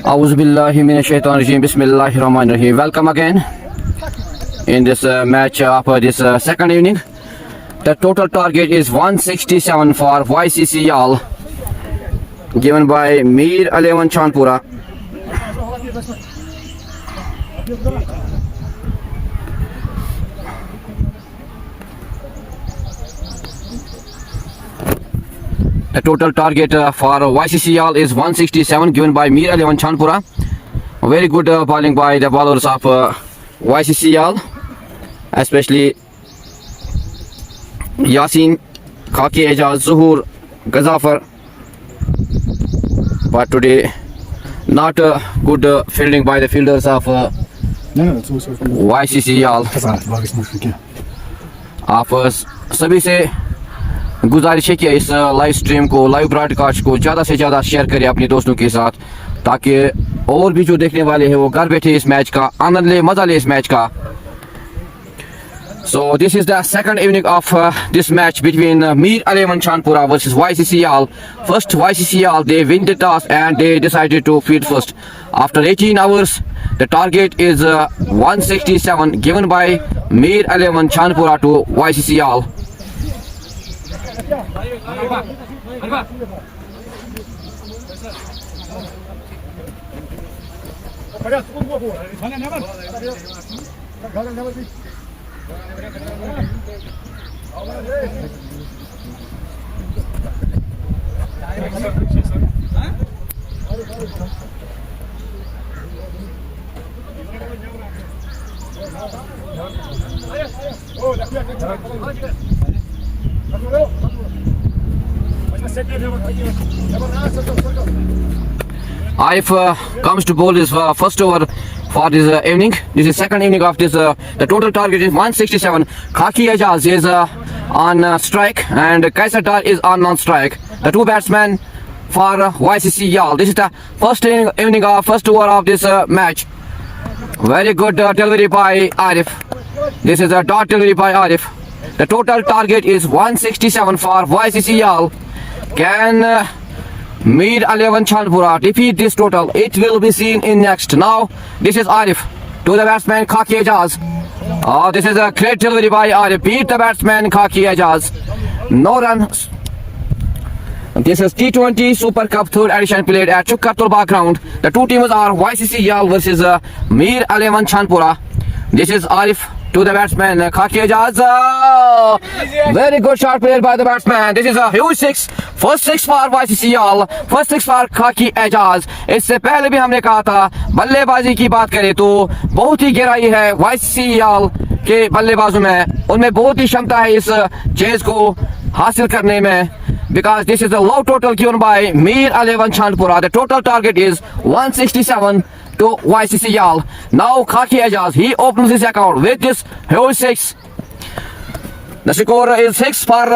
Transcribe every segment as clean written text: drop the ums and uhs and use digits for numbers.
Auzubillahi minash-shaytanir-rajim. Bismillahir-rahmanir-rahim. Welcome again in this match of this second evening. The total target is 167 for YCC Yal, given by Mir 11 Chandpura. The total target for YCC Yal is 167, given by Mir 11 Chandpura. Very good bowling by the bowlers of YCC Yal, especially Yasin, Khaki Ejaz, Zuhur, Ghazafar. But today, not good fielding by the fielders of YCC Yal. आप सभी से गुजारिश है कि इस live stream को, live broadcast को ज़्यादा से ज़्यादा शेयर करें अपने दोस्तों के साथ, ताकि और भी जो देखने वाले हैं वो घर बैठे इस मैच का आनंद ले, मज़ा ले इस मैच का. So this is the second evening of this match between Mir 11 Chandpura versus YCC Yal. First YCC Yal, they win the toss and they decided to field first. After 18 hours, the target is 167, given by Mir 11 Chandpura to YCC Yal. Arif comes to bowl his first over for this evening. This is second evening of this. The total target is 167. Khaki Ejaz is on strike and Kaisar Dar is on non-strike. The two batsmen for YCC Yal. This is the first evening of first over of this match. Very good delivery by Arif. This is a dot delivery by Arif. The total target is 167 for YCC Yal. Can Mir 11 Chandpura defeat this total? It will be seen in next. Now this is Arif to the batsman Khaki Ejaz. Oh, this is a great delivery by Arif. Beat the batsman Khaki Ejaz. No runs. This is T20 Super Cup third edition played at Chukkaturba ground. The two teams are YCC Yal versus Mir 11 Chandpura. This is Arif to the batsman Khaki Ejaz. Very good shot played by the batsman. This is a huge six. First six for YCC Yal. First six for Khaki Ejaz. इससे पहले भी हमने कहा था, बल्लेबाजी की बात करें तो बहुत ही गहराई है YCC Yal के बल्लेबाजों में. उनमें बहुत ही क्षमता है इस चेज को हासिल करने में. Because this is a low total given by Mir 11 Chandpura. The total target is 167 to YCC Yal. Now Khaki Ejaz, he opens his account with this huge six. The score is 6 for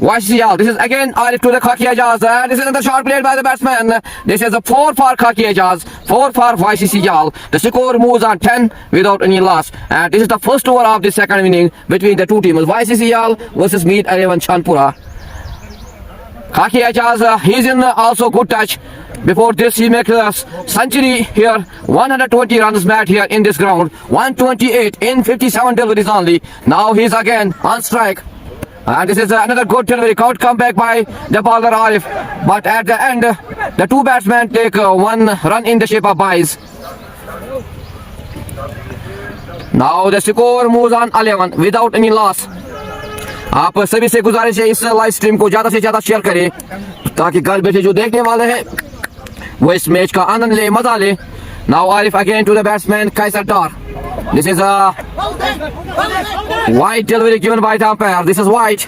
YCC Yal. This is again Arif to the Khaki Ejaz. This is another shot played by the batsman. This is a 4 for Khaki Ejaz, 4 for YCC Yal. The score moves on 10 without any loss. And this is the first over of the second inning between the two teams, YCC Yal versus Mir 11 Chandpura. Khaki Ejaz, he's in also good touch. Before this, he makes a century here. 120 runs made here in this ground. 128 in 57 deliveries only. Now he's again on strike. And this is another good delivery. Comeback by the bowler Arif. But at the end, the two batsmen take one run in the shape of byes. Now the score moves on 11 without any loss. आप सभी से गुजारिश है इस live stream को ज़्यादा से ज़्यादा शेयर करें, ताकि घर बैठे जो देखने वाले हैं वो इस मैच का आनंद ले, मजा ले. Now Arif again to the batsman Kaisar Dar. This is a wide delivery given by the umpire. This is wide.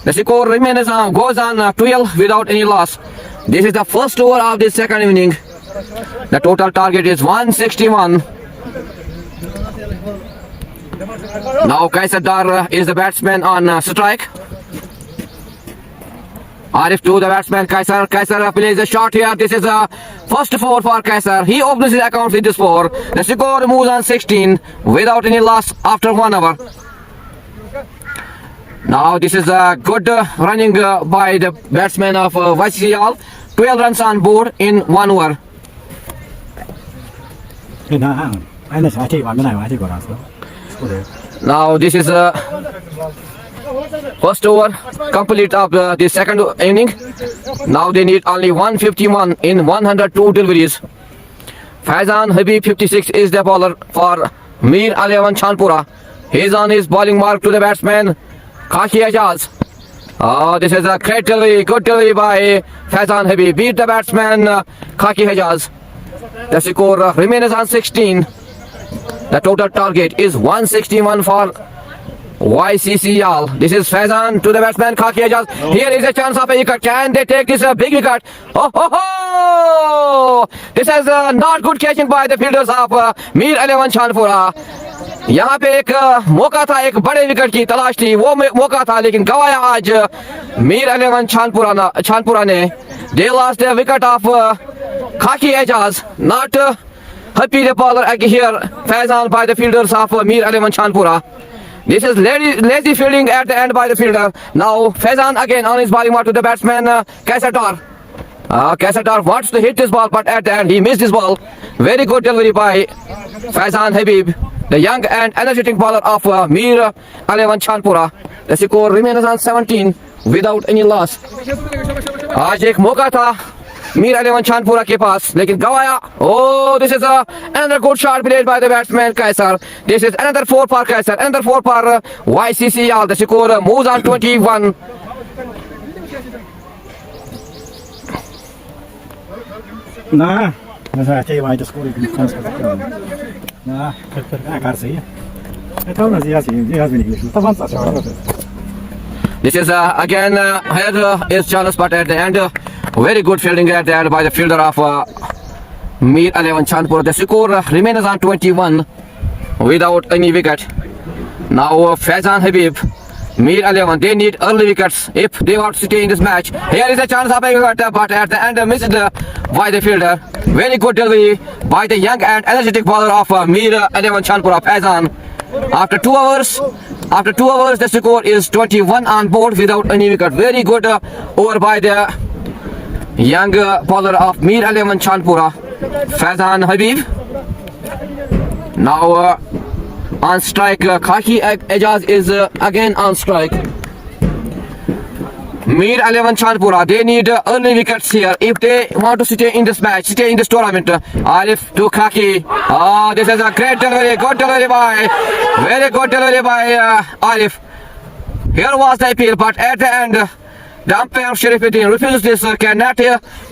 The score remains goes on 12 without any loss. This is the first over of this second inning. The total target is 161. Now Kaisar Dar is the batsman on strike. Arif to the batsman Kaisar. Kaisar plays a shot here. This is a first four for Kaisar. He opens his account with this four. The score moves on 16 without any loss after 1 hour. Now this is a good running by the batsman of YCC Yal. 12 runs on board in 1 over. Now this is first over complete of the second inning. Now they need only 151 in 102 deliveries. Faizan Habib 56 is the bowler for Mir Aliavan Chanpura. He's on his bowling mark to the batsman Khaki Ajaz. This is a great delivery, good delivery by Faizan Habib. Beat the batsman Khaki Ajaz. The score remains on 16. The total target is 161 for YCCL. This is Faizan to the batsman Khaki Ajaz. Here is a chance of a wicket. Can they take this big wicket? Oh! This is not good catching by the fielders of Mir Aliavan Chanpura. यहाँ पे एक मौका था, एक बड़े wicket की तलाश थी, वो मौका था, लेकिन गवाया आज मीर अलीवन छानपुरा ने. They lost the wicket of Khaki Ajaz, not happy the bowler here, Faizan by the fielders of Mir Alivan Chanpura. This is lazy fielding at the end by the fielder. Now Faizan again on his bowling mark to the batsman Kaisatar. Kaisatar wants to hit this ball, but at the end he missed this ball. Very good delivery by Faizan Habib, the young and energetic bowler of Mir Alivan Chanpura. The score remains on 17 without any loss. आज एक मौका था मीर अलीवन छानपुरा के पास, लेकिन गवाया. Oh, this is another good shot played by the batsman Kaisar. This is another 4 for Kaisar, another 4 for YCCL. The score moves on 21. Nah, I tell you why the score is Nah, I can't see. I told us yes, he has been English. This is again here is Charles, but at the end very good fielding at the end by the fielder of Mir Alivan Chanpura. The score remains on 21 without any wicket. Now Faizan Habib, Mir Alivan, they need early wickets if they want to stay in this match. Here is a chance of a wicket, but at the end missed by the fielder. Very good delivery by the young and energetic bowler of Mir Alivan Chanpura, Faizan. After 2 hours, the score is 21 on board without any wicket. Very good over by the young bowler of Mir Alivan Chanpura, Faizan Habib. Now on strike, Khaki Ajaz is again on strike. Mir Alivan Chanpura, they need early wickets here if they want to stay in this match, stay in this tournament. Arif to Khaki. This is a great delivery, good delivery by, very good delivery by Arif. Here was the appeal, but at the end, the umpire Sharifuddin refused this, cannot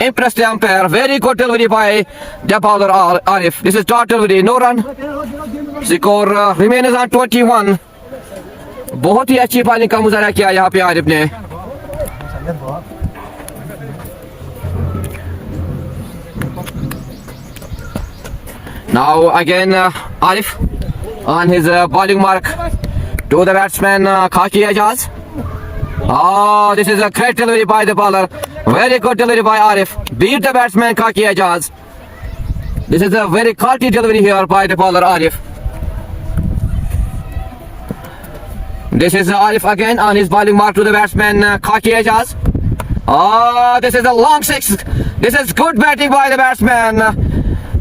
impress the umpire. Very good delivery by the bowler Arif. This is dot delivery, no run. Score remains on 21. बहुत ही अच्छी bowling का मुजाहरा किया यहाँ पे आरिफ ने. Now again Arif on his bowling mark to the batsman Khaki Ajaz. This is a great delivery by the bowler. Very good delivery by Arif. Beat the batsman Khaki Ajaz. This is a very quality delivery here by the bowler Arif. This is Arif again on his bowling mark to the batsman Khaki Ajaz. This is a long 6. This is good batting by the batsman.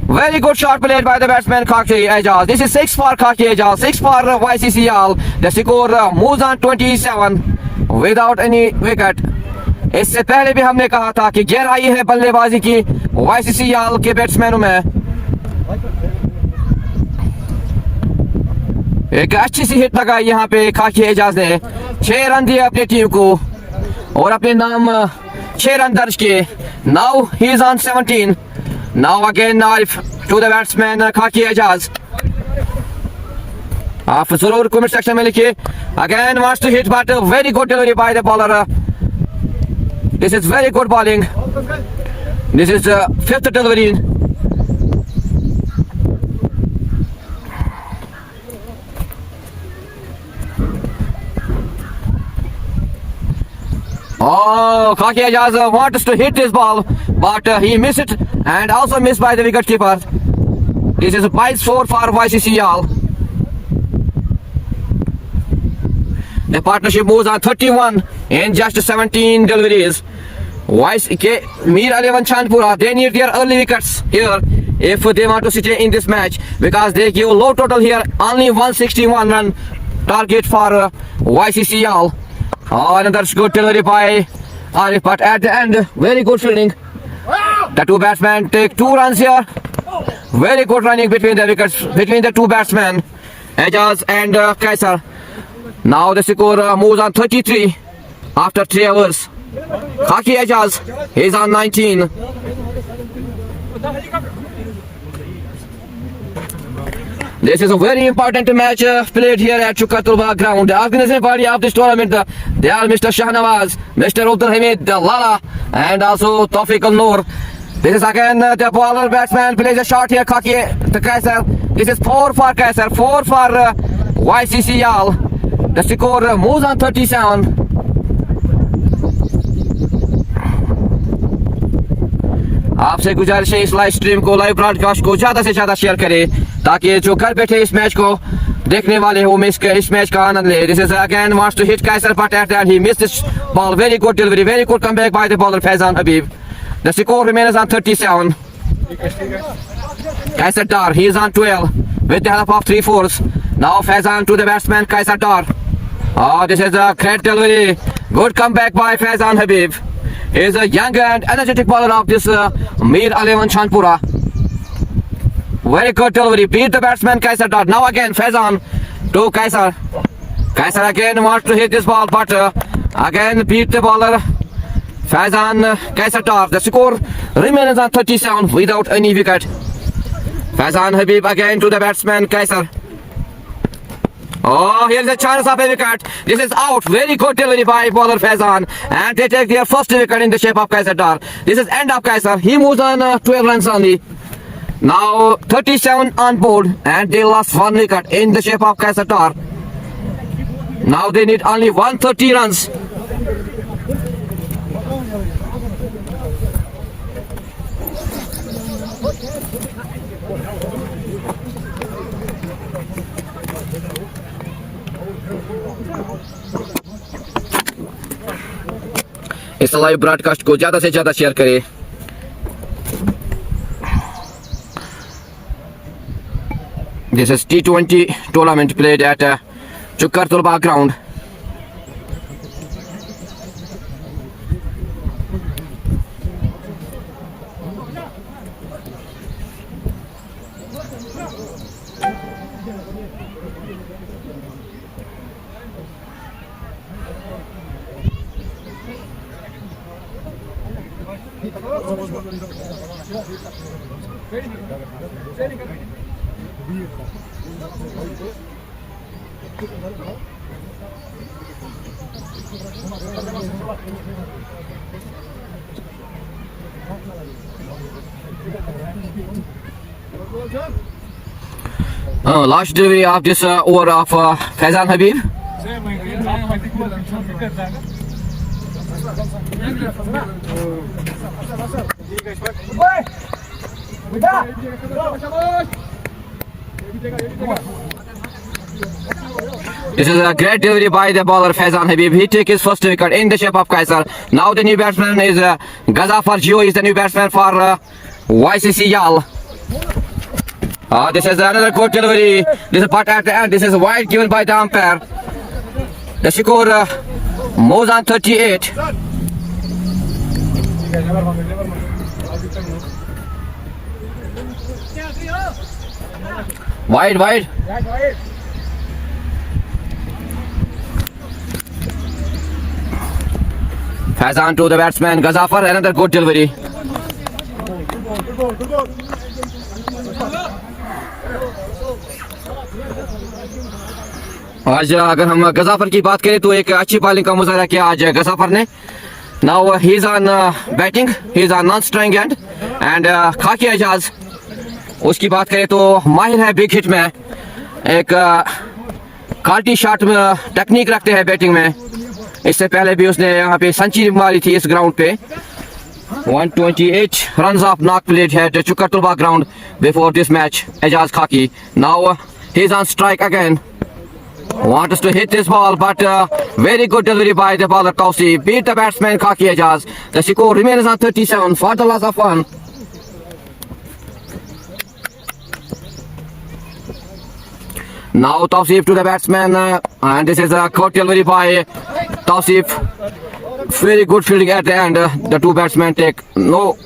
Very good shot played by the batsman Khaki Ajaz. This is 6 for Khaki Ajaz, 6 for YCCL. The score moves on 27 without any wicket. इससे पहले भी हमने कहा था कि गहराई है बल्लेबाजी की YCCL के बैट्समैनों में. एक अच्छी सी हिट लगाई यहाँ पे खाकी एजाज ने. 6 रन दिए अपनी टीम को और अपने नाम 6 रन दर्ज किए. Now he is on 17. Now again Arif to the batsman Khaki Ajaz. आप जरूर कमेंट सेक्शन में लिखिए. Again wants to hit, but very good delivery by the bowler. This is very good bowling. This is the 5th delivery. Khaki Ajaz wants to hit this ball, but he missed it and also missed by the wicket keeper. This is a 5-4 for YCCL. The partnership moves on 31 in just 17 deliveries. Mir Alivan Chanpura, they need their early wickets here if they want to stay in this match, because they give low total here, only 161 run target for YCCL. Another good delivery by Arif, but at the end, very good fielding. The two batsmen take 2 runs here. Very good running between the wickets, between the two batsmen, Ajaz and Kaisar. Now the score moves on 33 after 3 overs. Khaki Ajaz is on 19. This is a very important match played here at Chukartulba ground. The organizing body of this tournament, they are Mr. Shahnawaz, Mr. Abdul Hamid Lala, and also Tawfiq Al-Noor. This is again the bowler batsman plays a shot here, Khaki to Kaisar. This is 4 for Kaisar, 4 for YCCL. The score moves on 37. आपसे गुजारिश है इस live stream को, live broadcast को ज़्यादा से ज़्यादा share करें ताकि जो घर बैठे इस मैच को देखने वाले हो इस मैच का आनंद ले. This is again wants to hit Kaisar, but at that he missed this ball. Very good delivery, very good comeback by the bowler Faizan Habib. The score remains on 37. Kaisar Dar, he is on 12 with the help of 3-4s. Now Faizan to the batsman Kaisar Dar. Oh, this is a great delivery. Good comeback by Faizan Habib. He is a young and energetic bowler of this Mir 11 Chandpura. Very good delivery. Beat the batsman Kaisar Dar. Now again Faizan to Kaisar. Kaisar again wants to hit this ball, but again beat the bowler Faizan Kaisar Dar. The score remains on 37 without any wicket. Faizan Habib again to the batsman Kaisar. Oh, here's a chance of a wicket. This is out. Very good delivery by bowler Faizan. And they take their first wicket in the shape of Kaisar Dar. This is end of Kaisar. He moves on 12 runs only. Now 37 on board. And they lost 1 wicket in the shape of Kaisar Dar. Now they need only 130 runs. इस live broadcast को ज़्यादा से ज़्यादा share करें. This is T20 tournament played at Chukartulba ground. Last delivery of this over of Faizan Habib. This is a great delivery by the bowler Faizan Habib. He takes his first wicket in the shape of Kaisar. Now the new batsman is Ghazafar Jio is the new batsman for YCCL. This is another good delivery. This is but at the end. This is wide given by the umpire. The score moves on 38. Wide. Faizan to the batsman Ghazafar. Another good delivery. आज अगर हम गजाफर की बात करें तो एक अच्छी bowling का मुजाहरा किया आज गजाफर ने. Now he is on batting, he is on non strike and खाकी एजाज उसकी बात करें तो माहिर है बिग हिट में, एक क्वालिटी शॉट में टेक्निक रखते हैं बैटिंग में. इससे पहले भी उसने यहाँ पे सेंचुरी मारी थी इस ग्राउंड पे. 128 runs of knock played here at Chukartulba ground before this match. Ajaz Khaki. Now he's on strike again. Wants to hit this ball, but very good delivery by the bowler Tausi. Beat the batsman Khaki Ajaz. The score remains on 37 for the loss of 1. Now Tausif to the batsman, and this is a caught delivery by Tausif. Very good fielding at the end. The two batsmen take no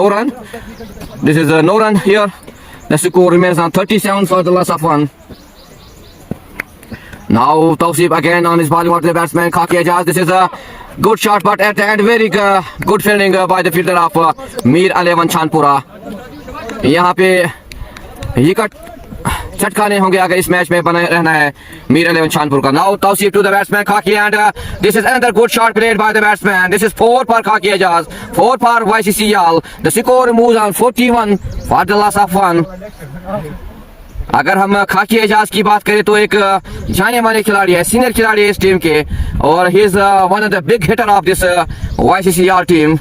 run. This is a no run here. The score remains on 37 for the loss of 1. Now Tausif again on his bowling to the batsman Khaki Ejaz. This is a good shot, but at the end very good fielding by the fielder of Mir 11 Chandpura. यहाँ पे wicket चटकाने होंगे अगर इस match में बने रहना है मीर 11 चांदपुर का. Now Tausif to the batsman Khaki, and this is another good shot played by the batsman. This is 4 for Khaki Ejaz, 4 for YCC Yal. The score moves on 41 for the loss of 1. अगर हम खाकी एजाज की बात करें तो एक जाने माने खिलाड़ी है, सीनियर खिलाड़ी है इस टीम के, और he is one of the big hitter of this YCCR team.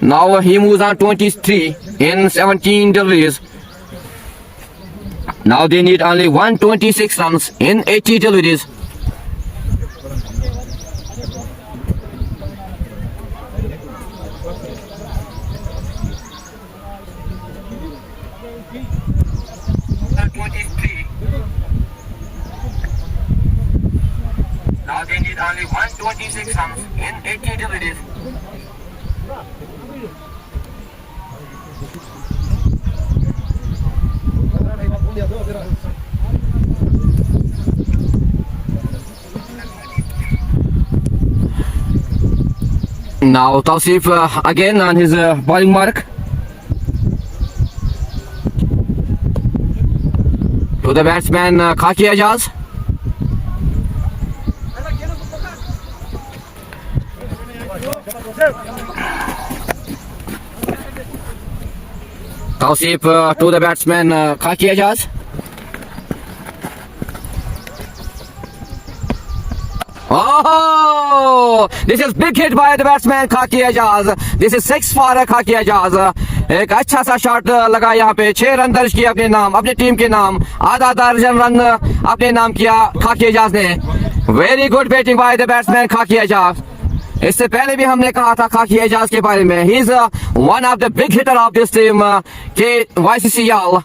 Now he moves on 23 in 17 deliveries. Now they need only 126 runs in 80 deliveries. Now they need only 126 runs in 80 deliveries. Now Tausif again on his bowling mark. To the batsman Khaki Ejaz. Tausif to the batsman Khaki Ejaz. Oh, this is big hit by the batsman Khaki Ejaz. This is 6 for Khaki Ejaz. एक अच्छा सा shot लगा यहाँ पे, 6 run दर्ज किया अपने नाम, अपने टीम के नाम, आधा दर्जन रन अपने नाम किया खाकी एजाज ने. Very good batting by the batsman खाकी एजाज. इससे पहले भी हमने कहा था खाकी एजाज के बारे में, he is one of the big hitter of this team के YCC Yal.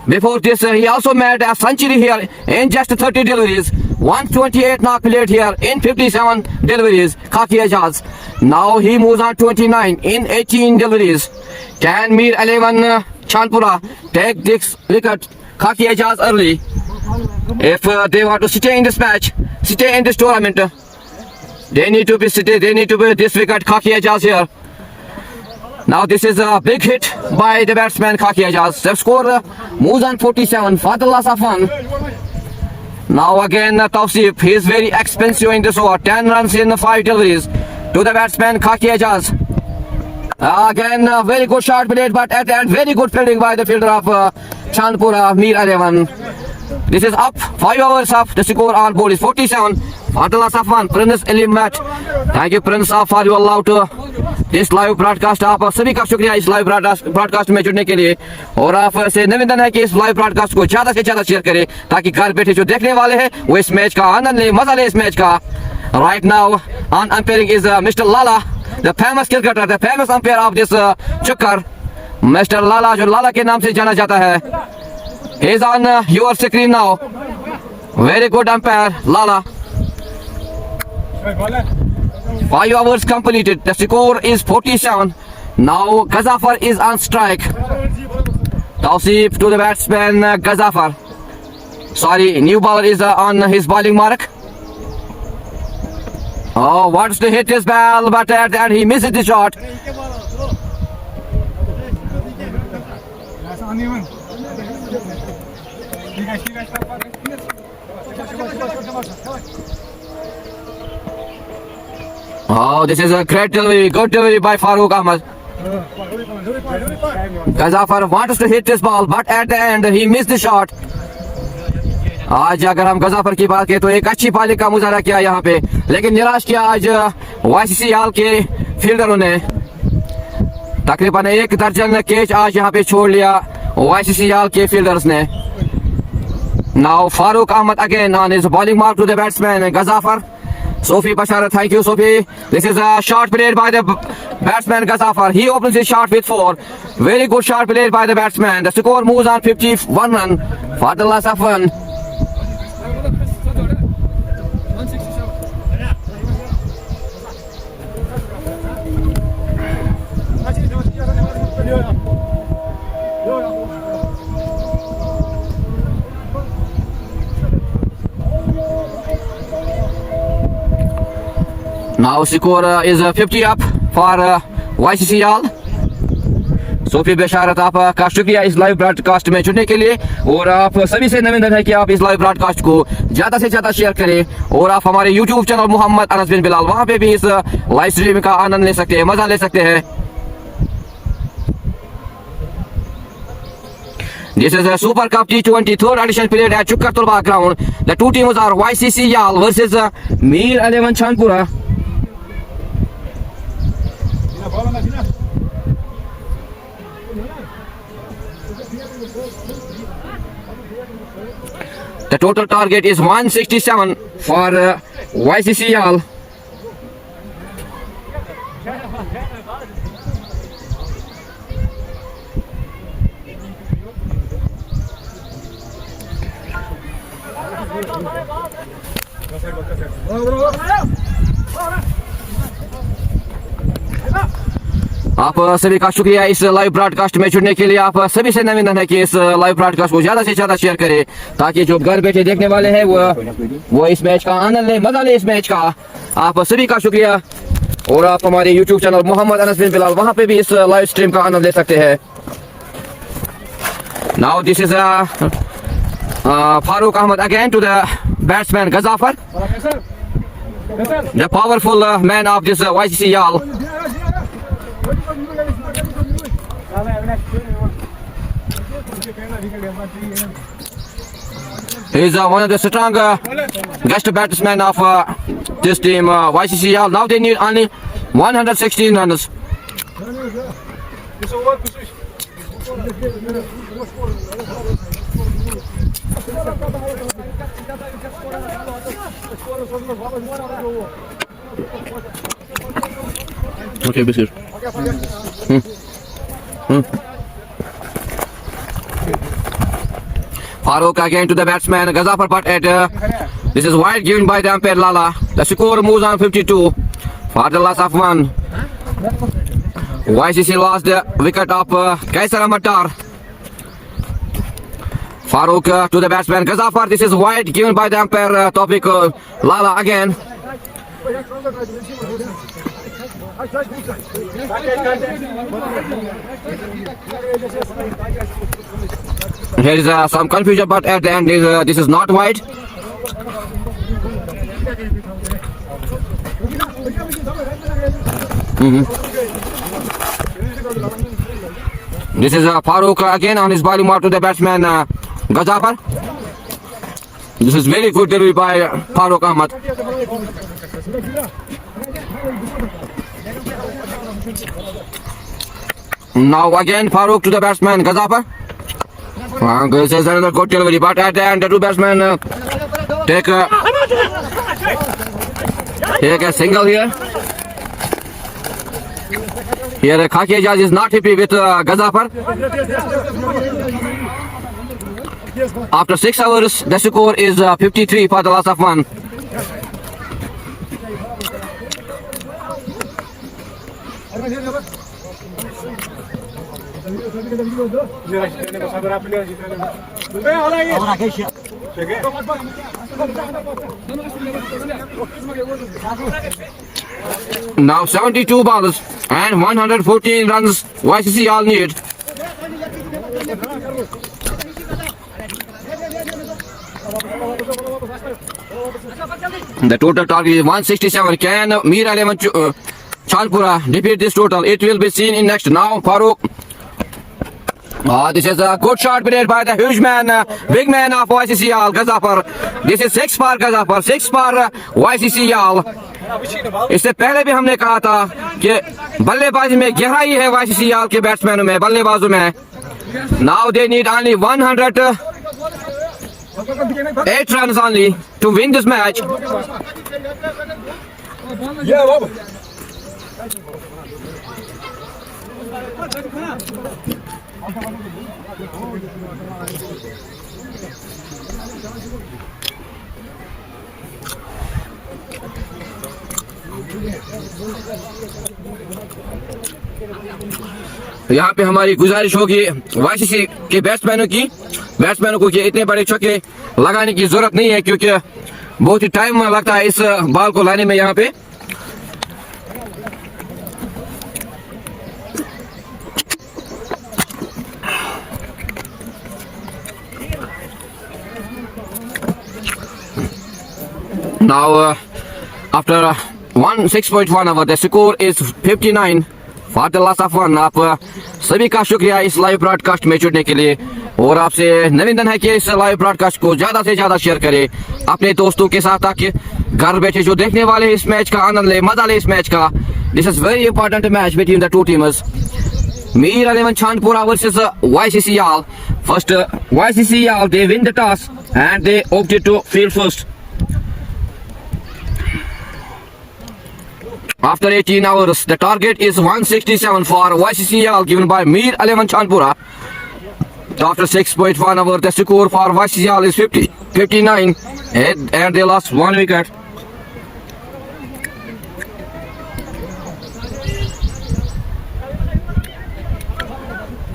Before this, he also made a century here in just 30 deliveries. 128 knock played here in 57 deliveries. Khaki Ejaz. Now he moves on 29 in 18 deliveries. Can Mir 11 Chandpura take this wicket? Khaki Ejaz early. If they want to stay in this match, stay in this tournament, they need to be this wicket. Khaki Ejaz here. Now this is a big hit by the batsman Khaki Ejaz. The score moves on 47 for the loss of 1. Now again Tausif, he is very expensive in this over. 10 runs in 5 deliveries to the batsman Khaki Ejaz. Again very good shot played, but at the end very good fielding by the fielder of Chandpura, Mir 11. This is up 5 overs up. The score on board is 47 for the loss of 1. Prince Elimat. Thank you Prince for you allowed to इस live broadcast. आप सभी का शुक्रिया इस live broadcast में जुड़ने के लिए, और आप से निवेदन है कि इस लाइव ब्रॉडकास्ट को ज्यादा से ज्यादा शेयर करें ताकि घर बैठे जो देखने वाले हैं वो इस मैच का आनंद ले, मजा ले इस मैच का. Right now on umpiring is mister Lala, the famous cricketer, the famous umpire of this चक्कर, मिस्टर लाला, जो लाला के नाम से जाना जाता है. ही is on your screen now. Very good umpire Lala. 5 overs completed. The score is 47. Now Ghazafar is on strike. Tausif to the batsman Ghazafar. Sorry, new bowler is on his bowling mark. Oh, wants to hit his ball, but at the end he misses the shot. Oh, this is a great delivery, good delivery by Farooq Ahmed. Ghazafar wants to hit this ball, but at the end he missed the shot. आज अगर हम गजाफर की बात करें तो एक अच्छी पारी का मुजाहरा किया यहाँ पे, लेकिन निराश किया आज YCC Yal के फील्डरों ने. तकरीबन 1 दर्जन कैच आज यहाँ पे छोड़ लिया YCC Yal के फील्डर्स ने. Now Farooq Ahmed again on his bowling mark to the batsman Ghazafar. Sophie Bashara, thank you, Sophie. This is a shot played by the batsman Ghazafar. He opens his shot with 4. Very good shot played by the batsman. The score moves on 51 run for the loss of 1. Now score is 50 up for YCC Yal. Sofi Basharat आपका शुक्रिया इस live broadcast में जुड़ने के लिए और आप सभी से निवेदन है कि आप इस लाइव ब्रॉडकास्ट को ज्यादा से ज्यादा शेयर करें और आप हमारे यूट्यूब चैनल मोहम्मद अनस बिन बिलाल वहां पे भी इस लाइव स्ट्रीम का आनंद ले सकते हैं, मजा ले सकते हैं। This is a Super Cup T20 third edition played at Chukkar Tulba ground. The two teams are YCC Yal versus Mir 11 Chandpura. The total target is 167 for YCC Yal. आप सभी का शुक्रिया इस लाइव ब्रॉडकास्ट में जुड़ने के लिए। आप सभी से निवेदन है कि इस लाइव ब्रॉडकास्ट को ज्यादा से ज्यादा शेयर करें ताकि जो घर बैठे देखने वाले हैं वो इस मैच का आनंद ले, मजा ले इस मैच का। आप सभी का शुक्रिया और आप हमारे यूट्यूब चैनल मोहम्मद अनस बिन बिलाल वहां पे भी इस लाइव स्ट्रीम का आनंद ले सकते हैं। Now this is Farooq Ahmed again to the batsman Ghazafar, the powerful man of this YCC Yal. He is one of the strong guest batsmen of this team YCC Yal. Now they need only 116 runs. Okay, Bisir. Farooq again to the batsman Ghazafar, but this is wide given by the umpire Lala. The score moves on 52 for the loss of 1. YCC lost the wicket of Kaisar Ahmad Dar. Farooq to the batsman Ghazafar. This is wide given by the umpire Tawfiq Lala again. Here is some confusion, but at the end this is not wide. This is Farooq again on his bowling mark to the batsman Ghazafar. This is very good delivery by Farooq Ahmed. Now again Farooq to the batsman Ghazafar. This is another good delivery, but at the end the two batsmen take a single here. Here Khaki Ejaz is not happy with Ghazafar. After 6 hours, the score is 53 for the loss of 1. Now 72 balls and 114 runs YCC Yal need. The total target is 167. Can Mir 11 Chandpura defeat this total? It will be seen in next. Now Farooq. This is a good shot played by the huge man, big man of YCC Yal, Ghazafar. This is 6 for Ghazafar, 6 for YCC Yal. इससे पहले भी हमने कहा था कि बल्लेबाजी में गहराई है YCC Yal के बैट्समैनों में, बल्लेबाजों में. Now they need only 108 runs only to win this match. Yeah, Baba. यहाँ पे हमारी गुजारिश होगी वाईसीसी के बैट्समैनों को कि इतने बड़े छक्के लगाने की जरूरत नहीं है, क्योंकि बहुत ही टाइम लगता है इस बॉल को लाने में यहाँ पे। Now after 6.1 hour the score is 59 for the loss of 1। आप सभी का शुक्रिया इस लाइव ब्रॉडकास्ट में जुड़ने के लिए, और आपसे निवेदन है कि इस लाइव ब्रॉडकास्ट को ज्यादा से ज्यादा शेयर करें अपने दोस्तों के साथ, ताकि घर बैठे जो देखने वाले इस मैच का आनंद ले, मजा ले इस मैच का। This is very important match between the two teams, Mir 11 Chandpura versus YCC Yal। First YCC Yal, they win the toss and they opted to field first। After 18 hours, the target is 167 for YCC Yal given by Mir 11 Chandpura। After 6.1 hours, the score for YCC Yal is 59 and they lost 1 wicket।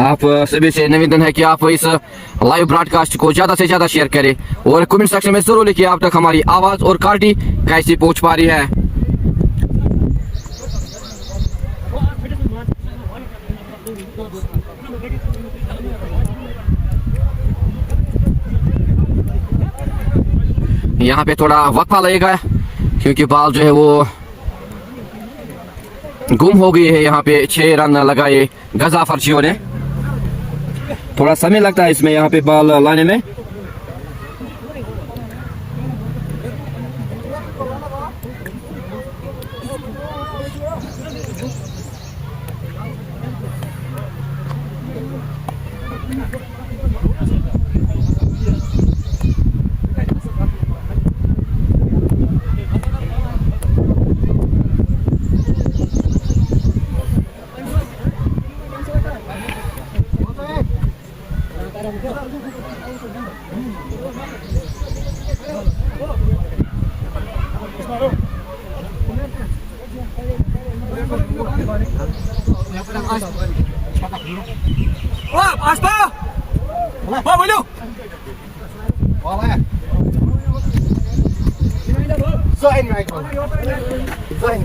आप सभी से निवेदन है कि आप इस live broadcast को ज्यादा से ज्यादा शेयर करें, और कमेंट सेक्शन में जरूर लिखिए आप तक हमारी आवाज और क्वालिटी कैसी पहुंच पा रही है। यहाँ पे थोड़ा वक्फा लगेगा क्योंकि बॉल जो है वो गुम हो गई है। यहाँ पे 6 रन लगाए गजाफर जियो ने, थोड़ा समय लगता है इसमें यहाँ पे बॉल लाने में।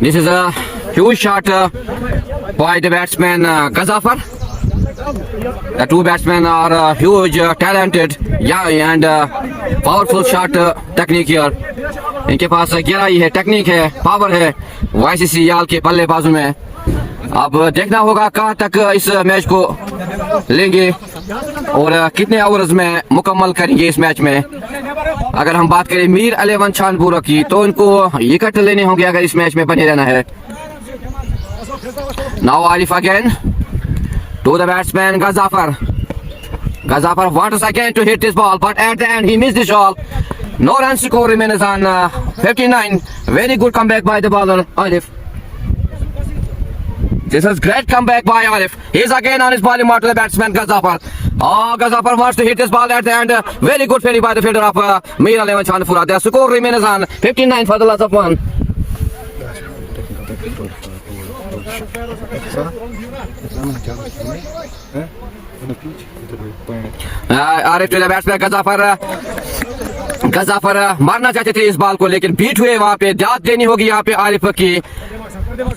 This is a huge shot by the batsman Gazafar। The two batsmen are huge, talented, young and powerful shot technique here। इनके पास गहराई है, टेक्निक है, पावर है वाईसीसी याल के बल्लेबाजों में। अब देखना होगा कहां तक इस मैच को लेंगे और कितने ओवर्स में मुकम्मल करेंगे इस मैच में। अगर हम बात करें मीर 11 चांदपुरा की, तो इनको विकेट लेने होंगे अगर इस मैच में बने रहना है। Now Arif again to the batsman Gazafar। Gazafar wants again to hit this ball, but at the end he missed the shot। No run score remains on 59। Very good comeback by the bowler Arif। This is great comeback by Arif। He's again on his bowling mark to the batsman Gazafar। Oh, Gazafar wants to hit this ball at the end। Very good fielding by the fielder of Mir 11 Chandpura। The score remains on 59 for the loss of 1। Arif to the batsman Ghazafar मारना चाहते थे इस ball को, लेकिन beat हुए। वहां पे दाद देनी होगी यहाँ पे आरिफ की।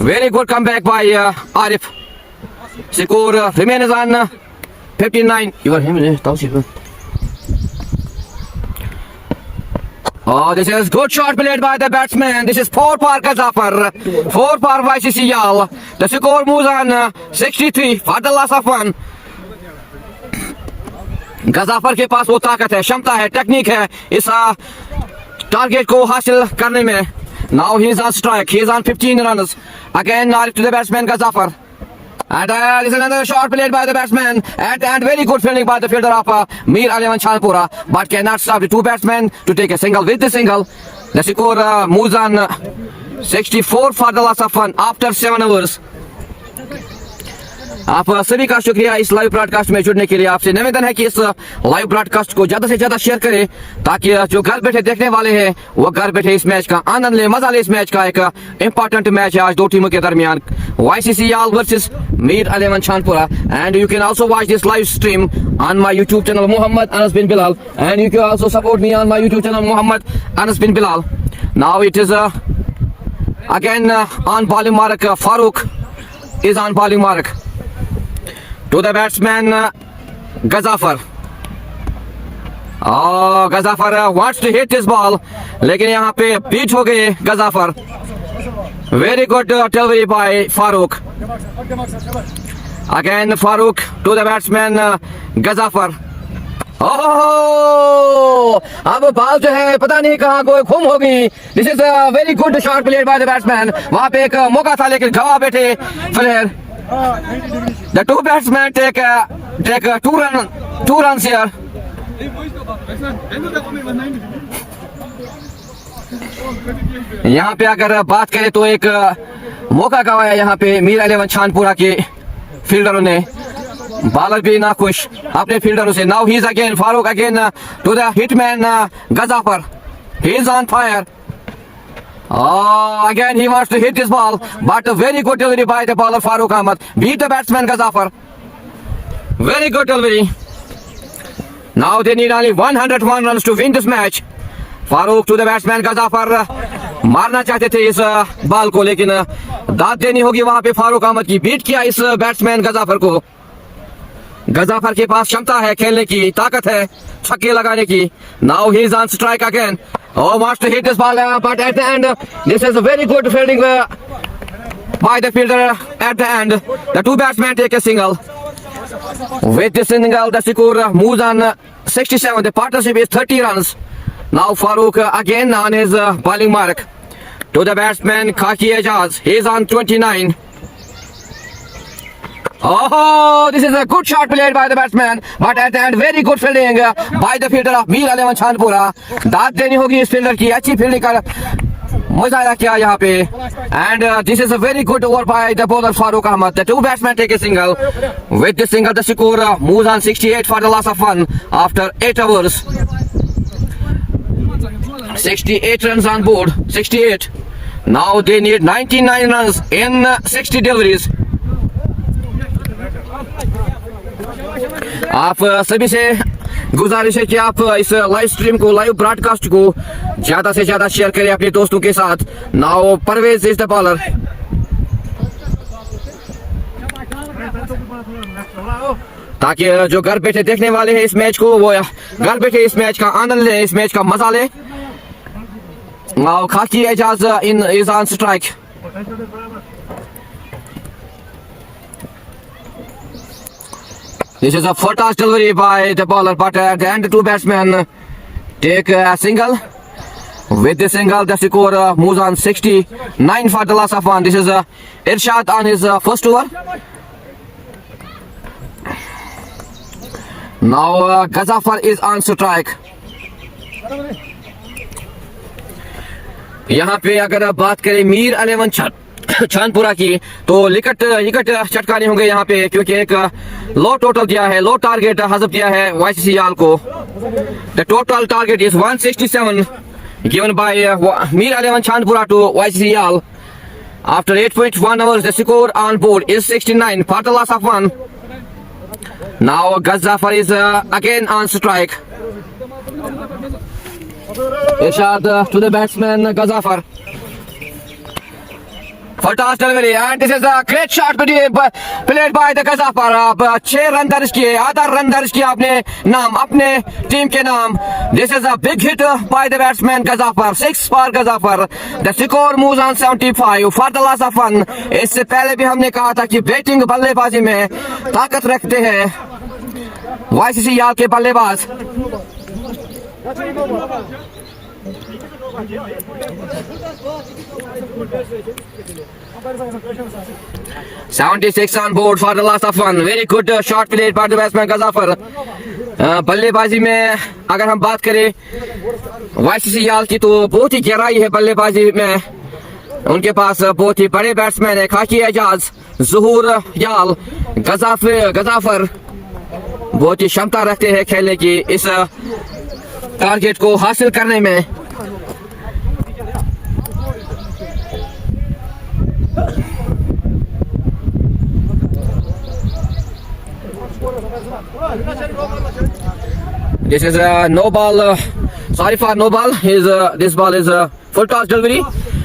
Very good comeback by Arif. Score remains on 59। Oh, this is good shot played by the batsman। This is 4 for Gazafar, 4 for YCC Yal। The score moves on 63 for the loss of 1। गजाफर के पास वो ताकत है, क्षमता है, technique है इस target को हासिल करने में। Now he is on strike, he is on 15 runs। Again to the batsman Gazafar। And this is another shot played by the batsman and very good fielding by the fielder of Mir 11 Chandpura, but cannot stop the two batsmen to take a single with the single। The score moves on 64 for the loss of 1 after 7 overs. आप सभी का शुक्रिया इस live broadcast में जुड़ने के लिए। आपसे निवेदन है कि इस लाइव ब्रॉडकास्ट को ज्यादा से ज्यादा शेयर करें ताकि जो घर बैठे देखने वाले हैं वो घर बैठे इस मैच का आनंद ले, मजा ले। इस मैच का एक इंपॉर्टेंट मैच है आज दो टीमों के दरमियान, YCC Yal versus Mir 11 Shanpura. And you can also watch this live stream on my YouTube channel Muhammad Anas bin Bilal, and you can also support me on my YouTube channel Muhammad Anas bin Bilal. Now it is again on bowling mark. Farooq is on bowling mark. To the batsman Gazafar. Oh, Gazafar wants to hit this ball, लेकिन यहाँ पे beat हो गए Gazafar. Very good delivery by Farooq. Again Farooq to the batsman Gazafar. Oh, अब ball जो है पता नहीं कहाँ कोई गुम हो गई. This is a very good shot played by the batsman. वहाँ पे एक मौका था लेकिन गवा बैठे player. The two batsmen take two runs here. यहाँ पे अगर बात करें तो एक मौका गवाया यहाँ पे मीर 11 शानपुरा के फील्डरों ने. बॉलर भी ना खुश अपने फील्डरों से. Now he is again Farooq again to the hitman Gazafar. He is on fire. Oh, again he wants to hit this ball, but a very good delivery by the bowler Farooq Ahmad. Beat the batsman Gazafar. Very good delivery. Now they need only 101 runs to win this match. Farooq to the batsman Gazafar. मारना चाहते थे इस ball को लेकिन दाद देनी होगी वहां पे फारूक अहमद की. बीट किया इस बैट्समैन Gazafar को. Gazafar के पास क्षमता है खेलने की, ताकत है छक्के लगाने की. Now he is on strike again. Oh, wants to hit this ball, but at the end, this is a very good fielding by the fielder at the end. The two batsmen take a single. With this single, the score moves on 67. The partnership is 30 runs. Now Farooq again on his bowling mark. To the batsman Khaki Ejaz. He is on 29. Oh, this is a good shot played by the batsman, but at the end very good fielding by the fielder of Mir 11 शानपुरा. दाद देनी होगी इस fielder की, अच्छी fielding का मुजाहिरा किया यहाँ पे. And this is a very good over by the bowler Farooq Ahmad. The two batsmen take a single. With this single, the score moves on 68 for the loss of 1 after 8 overs. 68 runs on board. 68. Now they need 99 runs in 60 deliveries. आप सभी से गुजारिश है कि आप इस live stream को, live broadcast को ज्यादा से ज्यादा शेयर करें अपने दोस्तों के साथ. Now Parvez is the bowler. ताकि जो घर बैठे देखने वाले हैं इस मैच को वो घर बैठे इस मैच का आनंद ले, इस मैच का मजा ले. Now Khaki Ejaz is on strike. This is a first delivery by the bowler, but at the end the two batsmen take a single. With the single, the score moves on 69 for the loss of 1. This is Irshad on his first over. Now Gazafar is on strike. यहाँ पे अगर बात करें मीर 11 शानपुरा की तो wicket चटकाने होंगे यहाँ पे, क्योंकि एक लो टोटल दिया है, लो टारगेट हजब दिया है YCC याल को. The total target is 167 given by Mir 11 Shanpura to YCC Yal. After 8.1 hours, the score on board is 69 for the loss of 1. Now Gazafar is again on strike. Irshad to the batsman Gazafar. First delivery, and this is a great shot played by the Gazafar. अब 6 run दर्ज किए, आधा run दर्ज किया अपने नाम, अपने team के नाम. This is a big hit by the batsman Gazafar. 6 for Gazafar. The score moves on 75 for the loss of 1. इससे पहले भी हमने कहा था कि बैटिंग बल्लेबाजी में ताकत रखते हैं YCC याल के बल्लेबाज. 76 on board for the loss of 1. Very good shot played by the batsman Gazafar. बल्लेबाजी में अगर हम बात करें YCC याल की तो बहुत ही गहराई है बल्लेबाजी में. उनके पास बहुत ही बड़े बैट्समैन है, खाकी एजाज, ज़हूर याल, गजाफर बहुत ही क्षमता रखते हैं खेलने की इस टारगेट को हासिल करने में। This is a no ball. Sorry for no ball. This ball is a full toss delivery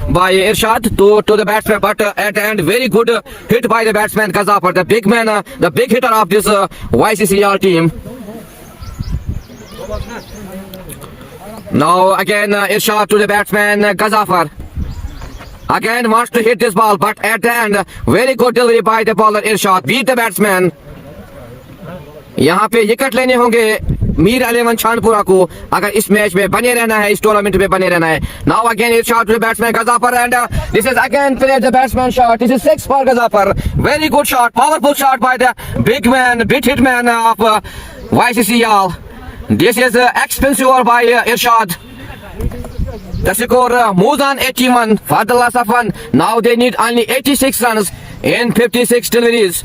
by Irshad to the batsman, but at the end very good hit by the batsman Gazafar, the big man, the big hitter of this YCCR team. Now again Irshad to the batsman Gazafar. Again wants to hit this ball, but at the end very good delivery by the bowler Irshad. Beat the batsman. यहाँ पे wicket लेने होंगे मीर 11 छानपुरा को अगर इस match में बने रहना है, इस टूर्नामेंट में बने रहना है। Now again it shot to batsman Ghazafar and this is again played the batsman shot. This is 6 for Ghazafar. Very good shot, powerful shot by the big man, big hitman of YCCR. This is expensive over by Irshad. The score moves on 81 for the loss of 1. Now they need only 86 runs in 56 deliveries.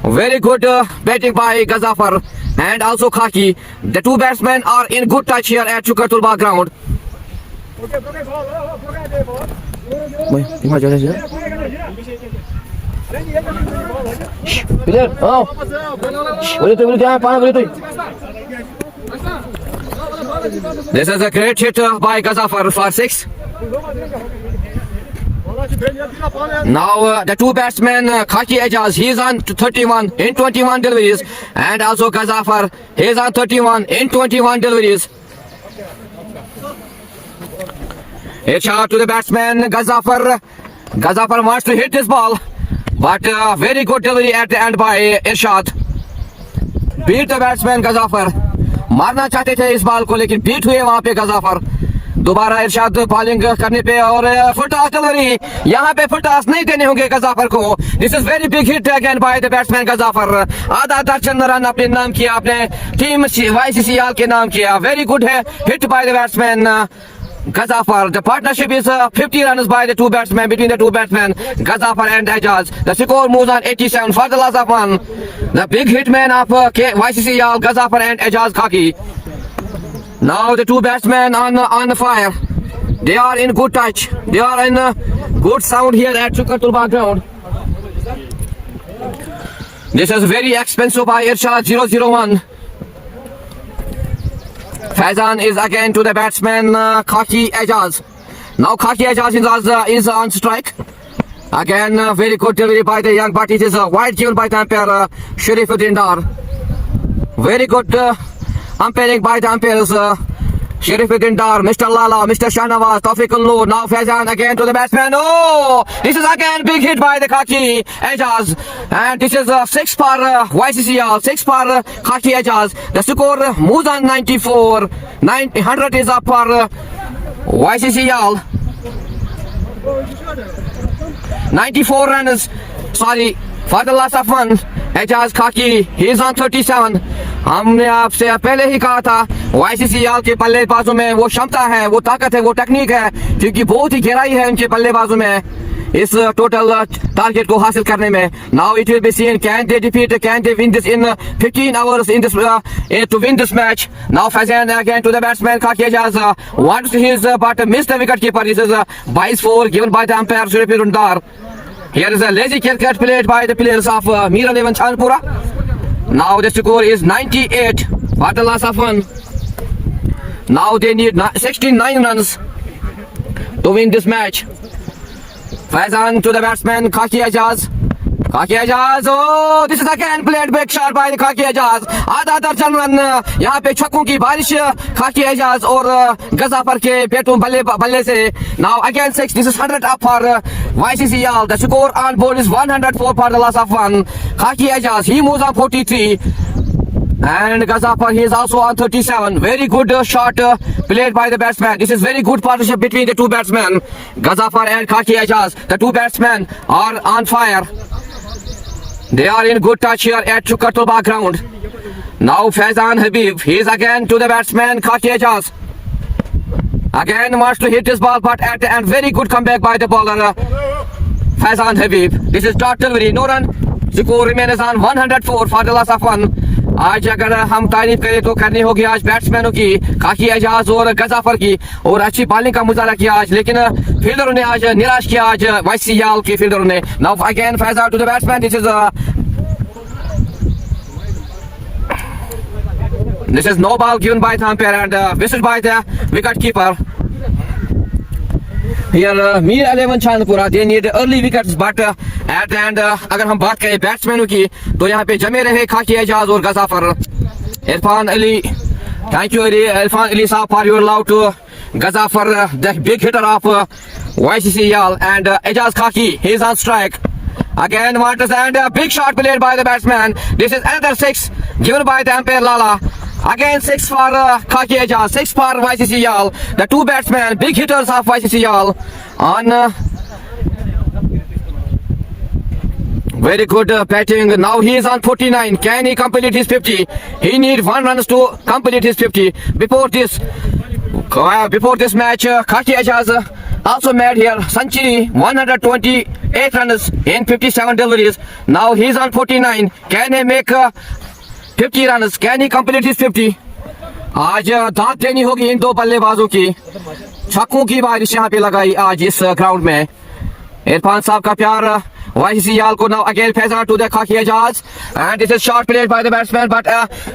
Very good batting by Gazafar and also Khaki. The two batsmen are in good touch here at Chukartulba ground. This is a great hit by Gazafar for 6. Now the two batsmen Khaki Ejaz, he is on 31 in 21 deliveries, and also Gazafar, he is on 31 in 21 deliveries. A shot to the batsman Gazafar. Gazafar wants to hit this ball, but very good delivery at the end by Irshad. Beat the batsman Gazafar. मारना चाहते थे इस ball को लेकिन beat हुए वहां पे गजाफर. दोबारा इरशाद बॉलिंग करने पे और फुल टॉस डिलीवरी. यहाँ पे फुल टॉस नहीं देने होंगे गजाफर को. This is very big hit again by the batsman Ghazafar. आधा दर्जन रन अपने नाम किया, अपने टीम YCCR के नाम किया. वेरी गुड है hit by the batsman Gazafar. The partnership is 50 runs by the two batsmen, between the two batsmen Gazafar and Ejaz. The score moves on 87 for the loss of 1. The big hitman of YCCR, Gazafar and Ejaz Khaki. Now the two batsmen on fire. They are in good touch. They are in good sound here at Chukartulba ground. This is very expensive by Irshad 001. Faizan is again to the batsman Khaki Ejaz. Now Khaki Ejaz is on strike. Again very good delivery by the young, but it is a wide given by the umpire Sharifuddin Dar. Very good umpiring by the umpires Sharifuddin Dar, Mr. Lala, Mr. Shahnawaz, Tawfiqul Noor. Now Faizan again to the batsman. Oh, this is again big hit by the Khaki Ejaz, and this is 6 for YCCR, 6 for Khaki Ejaz. The score moves on 94. 100 is up for YCCR. 94 runs. Sorry, for the loss of 1. Ejaz Khaki, he is on 37. हमने आपसे पहले ही कहा था YCCR के बल्लेबाजों में वो क्षमता है, वो ताकत है, वो टेक्निक है, क्योंकि बहुत ही गहराई है उनके बल्लेबाजों में इस टोटल टारगेट को हासिल करने में. Now it will be seen, can they defeat, can they win this in 15 hours in this to win this match. Now Faizan again to the batsman Khaki Ejaz, wants his but missed the wicket keeper. This is by 4 given by the umpire Sharifuddin Dar. Here is a lazy cricket played by the players of Mir 11 Chanpura. Now the score is 98 for the loss of 1. Now they need 69 runs to win this match. Faizan to the batsman Khaki Ejaz. Khaki Ejaz, oh, this is again played back shot by the Khaki Ejaz. आधा दर्जन run यहाँ पे छक्कों की बारिश Khaki Ejaz और गजाफर के बैटों बल्ले से. Now again 6. This is 100 up for YCCR. The score on board is 104 for the loss of 1. Khaki Ejaz, he moves on 43. And Gazafar, he is also on 37. Very good shot played by the batsman. This is very good partnership between the two batsmen, Gazafar and Khaki Ejaz. The two batsmen are on fire. They are in good touch here at Chukartulba ground. Now Faizan Habib, he is again to the batsman Khaki Ejaz. Again wants to hit this ball, but at the end, very good comeback by the bowler Faizan Habib. This is dot delivery, no run. Score remains on 104 for the loss of 1. आज अगर हम तारीफ करें तो करनी होगी आज बैट्समैनों की, खाकी एजाज और गजाफर की, और अच्छी बॉलिंग का मुजाहरा किया आज, लेकिन फील्डरों ने आज निराश किया आज वाईसी याल के फील्डरों ने. Now again Faizan to the batsman. This is no ball given by the umpire and whistled by the wicket keeper. Here Mir 11 Chandpura, they need early wickets, but at the end अगर हम बात करें बैट्समैनों की तो यहाँ पे जमे रहे खाकी एजाज और गजाफर. Irfan Ali, thank you Irfan Ali साहब for your love to Gazafar, the big hitter of YCC Yal, and Ejaz Khaki, he is on strike. Again Martis, and a big shot played by the batsman. This is another 6 given by the umpire Lala. Again 6 for Khaki Ejaz, 6 for YCC Yal. The two batsmen, big hitters of YCC Yal on very good batting. Now he is on 49. Can he complete his 50? He needs 1 run to complete his 50. Before this match, Khaki Ejaz also made here century, 128 runs in 57 deliveries. Now he is on 49. Can he make 50 runs? Can he complete his 50? आज दांत देनी होगी इन दो बल्लेबाजों की. छक्कों की बारिश यहाँ पे लगाई आज इस ग्राउंड में. इरफान साहब का प्यार YCC Yal को. Now again Faizan to the Khaki Ejaz, and this is shot played by the batsman, but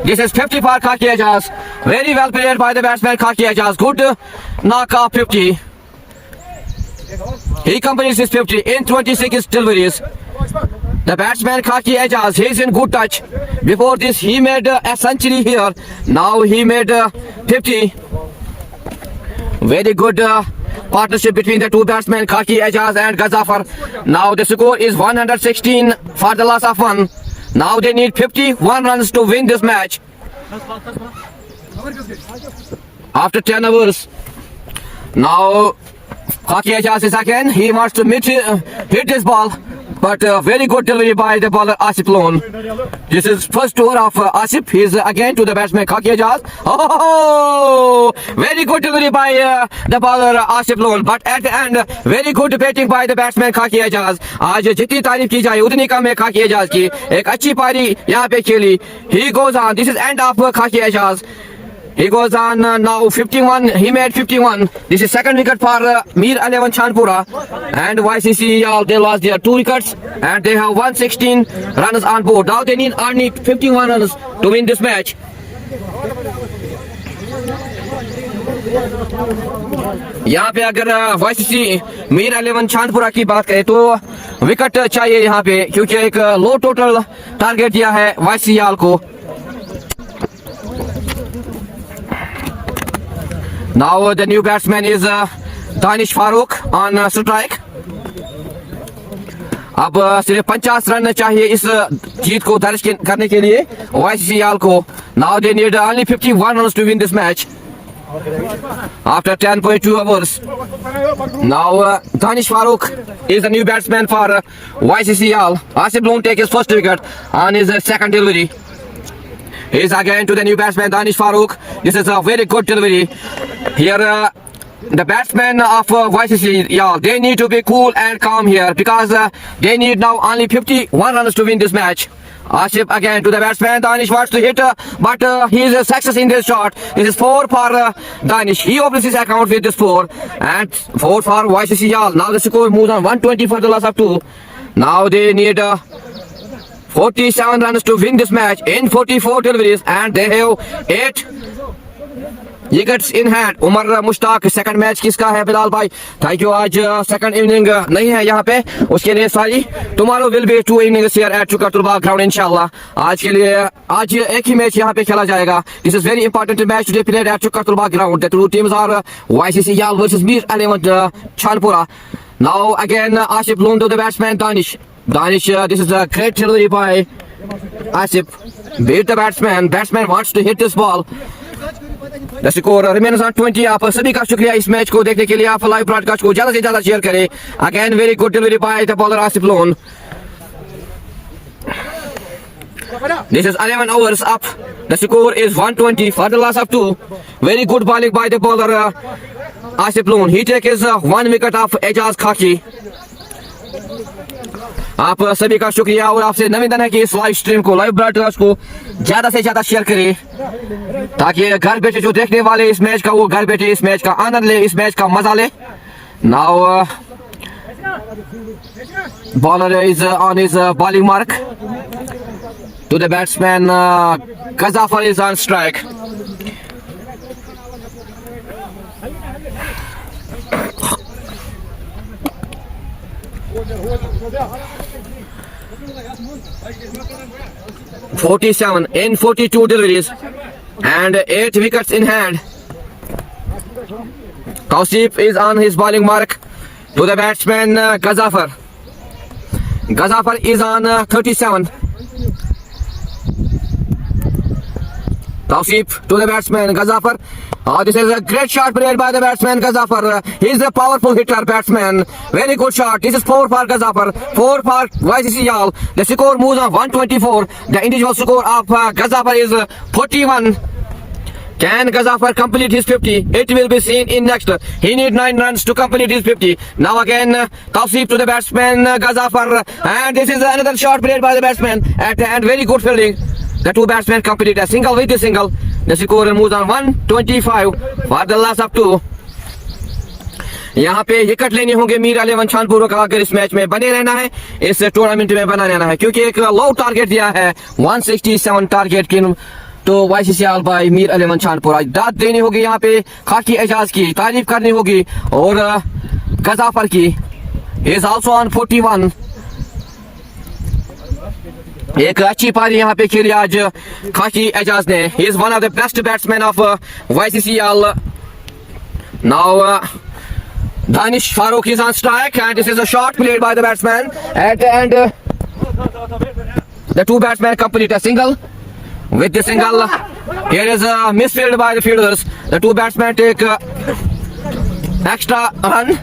this is 50 for Khaki Ejaz. Very well played by the batsman Khaki Ejaz. Good knock off 50. He completes his 50 in 26 deliveries. The batsman Khaki Ejaz, he is in good touch. Before this he made a century here. Now he made 50. Very good partnership between the two batsmen Khaki Ejaz and Gazafar. Now the score is 116 for the loss of 1. Now they need 51 runs to win this match. After 10 overs. Now Khaki Ejaz is again. He wants to hit this ball, but very good delivery by the bowler Asif Lone. This is first over of Asif. He is again to the batsman Khaki Ejaz. Oh, very good delivery by the bowler Asif Lone. But at the end, very good batting by the batsman Khaki Ejaz. आज जितनी तारीफ की जाए उतनी कम है खाकी एजाज की. एक अच्छी पारी यहाँ पे खेली. He goes on. This is end of Khaki Ejaz. He goes on now 51. He made 51. This is second wicket for Mir 11 Chandpura, and YCC Yal, they lost their 2 wickets and they have 116 runs on board. Now they need only 51 runs to win this match. यहाँ पे अगर YCC Mir 11 Chandpura की बात करें तो wicket चाहिए यहाँ पे, क्योंकि एक लो टोटल टारगेट दिया है YCC Yal को. Now the new batsman is Danish Farooq on strike. अब सिर्फ 50 रन चाहिए इस जीत को दर्ज करने के लिए YCC Yal को. Now they need only 51 runs to win this match. After 10.2 overs. Now Danish Farooq is the new batsman for YCC Yal. Asif Lone take his first wicket on his second delivery. He is again to the new batsman Danish Farooq. This is a very good delivery. Here the batsmen of YCC Yal, they need to be cool and calm here, because they need now only 51 runs to win this match. Asif again to the batsman. Danish wants to hit, but he is a success in this shot. This is 4 for Danish. He opens his account with this 4, and 4 for YCC Yal. Now the score moves on 120 for the loss of 2. Now they need 47 runs to win this match in 44 deliveries, and they have 8 wickets in hand. Umar Mushtaq, second match किसका है बिलाल भाई? Thank you. आज second evening नहीं है यहाँ पे, उसके लिए सारी. Tomorrow will be 2 evenings here at Chukartulba ground inshallah. आज के लिए आज एक ही मैच यहाँ पे खेला जाएगा. This is very important match today played at Chukartulba ground. The two teams are YCC Yal versus Mir 11 Chandpura. Now again Asif Lone to the batsman Danish. This is a great delivery by Asif. Beat the batsman. Batsman wants to hit this ball. The score remains on 20. आप सभी का शुक्रिया इस match को देखने के लिए. आप लाइव ब्रॉडकास्ट को ज्यादा से ज्यादा शेयर करें. Again very good delivery by the bowler Asif Lone. This is 11 overs up. The score is 120 for the loss of 2. Very good bowling by the bowler Asif Loon. He takes his 1 wicket of Ejaz Khaki. आप सभी का शुक्रिया और आपसे निवेदन है कि इस लाइव स्ट्रीम को, लाइव ब्रॉडकास्ट को ज्यादा से ज्यादा शेयर करें ताकि घर बैठे जो देखने वाले इस मैच का वो घर बैठे इस मैच का आनंद ले, इस मैच का मजा ले। Now bowler is on his bowling mark to the batsman Ghazafar is on strike. (47 in 42 deliveries and 8 wickets in hand). Tausif is on his bowling mark to the batsman Gazafar. Gazafar is on 37. Tausif to the batsman Gazafar. This is a great shot played by the batsman Gazafar. He is a powerful hitter batsman. Very good shot. This is 4 for Gazafar. 4 for YCC Yal. The score moves on 124. The individual score of Gazafar is 41. Can Gazafar complete his 50? It will be seen in next. He need 9 runs to complete his 50. Now again, Tausif to the batsman Gazafar. And this is another shot played by the batsman. At the end, very good fielding. The two batsmen complete a single with a single. The score moves on 125 for the last of 2. यहाँ पे wicket लेने होंगे मीर अली छानपुर का अगर इस match में बने रहना है, इस टूर्नामेंट में बना रहना है, क्योंकि एक लो टारगेट दिया है 167 टारगेट की तो YCCL बाय मीर अली छानपुर। दाद देनी होगी यहाँ पे खाकी एजाज की, तारीफ करनी होगी और गजाफर की। Is also on 41। एक अच्छी पारी यहाँ पे खेली आज खाकी एजाज ने। ही is one of the best batsman of YCCL। Now Danish Farooq is on strike and this is a shot played by the batsman at the end. The two batsmen complete a single. With the single, here is a misfield by the fielders. The two batsmen take extra run.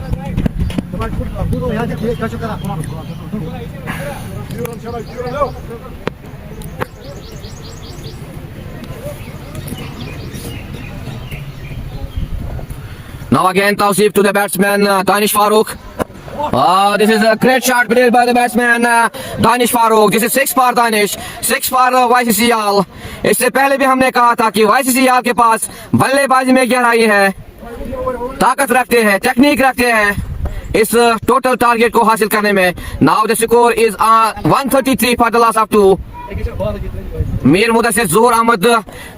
Now again Tausif to the batsman Danish Farooq. This is a great shot played by the batsman Danish Farooq. This is 6 for Danish, 6 for YCCL. इससे पहले भी हमने कहा था कि YCCL के पास बल्लेबाजी में गहराई है, ताकत रखते हैं, टेक्निक रखते हैं इस टोटल टारगेट को हासिल करने में। Now the score is 133 for the last of 2. Mir Mudassir Zohar Ahmed,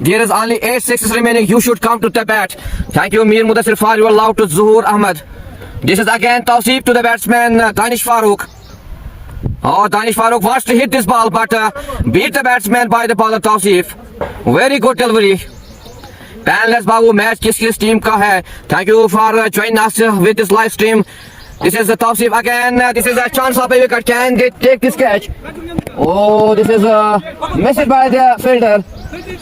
there is only 8 sixes remaining. You should come to the bat. Thank you, Mir Mudassir, for your love to Zohar Ahmed. This is again Tausif to the batsman Danish Farooq. Danish Farooq wants to hit this ball, but beat the batsman by the bowler Tausif. Very good delivery. Panelist Babu, match किस team का है? Thank you for joining us with this live stream. This is the Tausif again. This is a chance of a wicket. Can they take this catch? This is missed by the fielder.